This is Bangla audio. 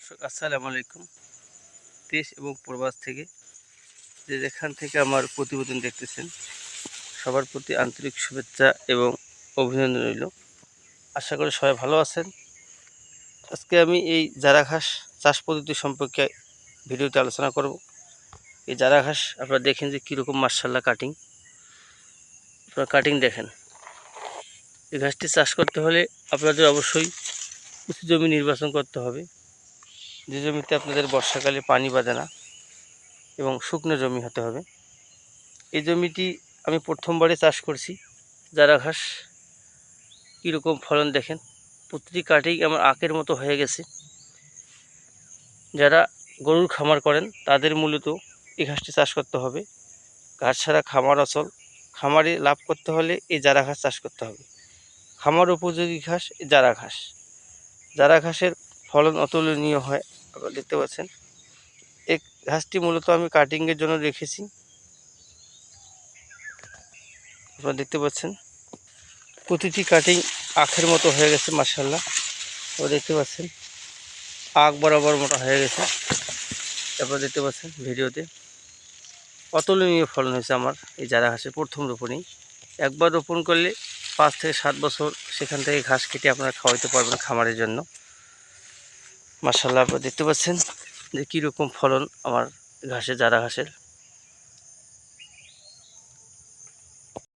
দর্শক আসসালামু আলাইকুম। দেশ এবং প্রবাস থেকে যেখান থেকে আমার প্রতিবেদন দেখতেছেন সবার প্রতি আন্তরিক শুভেচ্ছা এবং অভিনন্দন রইল। আশা করি সবাই ভালো আছেন। আজকে আমি এই জারা ঘাস চাষ পদ্ধতি সম্পর্কে ভিডিওতে আলোচনা করব। এই জারা ঘাস আপনারা দেখেন যে কীরকম মাশাআল্লাহ কাটিং, আপনারা কাটিং দেখেন। এই ঘাসটি চাষ করতে হলে আপনাদের অবশ্যই উঁচু জমি নির্বাচন করতে হবে, যে জমিতে আপনাদের বর্ষাকালে পানি বাঁধে না এবং শুকনো জমি হতে হবে। এই জমিটি আমি প্রথমবারে চাষ করছি। জারা ঘাস কীরকম ফলন দেখেন, প্রতিটি কাঠেই আমার আখের মতো হয়ে গেছে। যারা গরুর খামার করেন তাদের মূলত এই ঘাসটি চাষ করতে হবে। ঘাস ছাড়া খামার অচল। খামারে লাভ করতে হলে এই জারা ঘাস চাষ করতে হবে। খামার উপযোগী ঘাস এই জারা ঘাস। জারা ঘাসের ফলন অতুলনীয় হয়, আপনারা দেখতে পাচ্ছেন। এই ঘাসটি মূলত আমি কাটিংয়ের জন্য রেখেছি, আপনারা দেখতে পাচ্ছেন। প্রতিটি কাটিং আখের মতো হয়ে গেছে মাশাআল্লাহ, আপনারা দেখতে পাচ্ছেন। আখ বরাবর মোটা হয়ে গেছে, আপনারা দেখতে পাচ্ছেন ভিডিওতে। অতুলনীয় ফলন হয়েছে আমার এই জারা ঘাসের প্রথম রোপণেই। একবার রোপণ করলে 5 থেকে 7 বছর সেখান থেকে ঘাস কেটে আপনারা খাওয়াইতে পারবেন খামারের জন্য। মাশাআল্লাহ আপনারা দেখতে পাচ্ছেন যে কীরকম ফলন আমার ঘাসে জারা ঘাসের।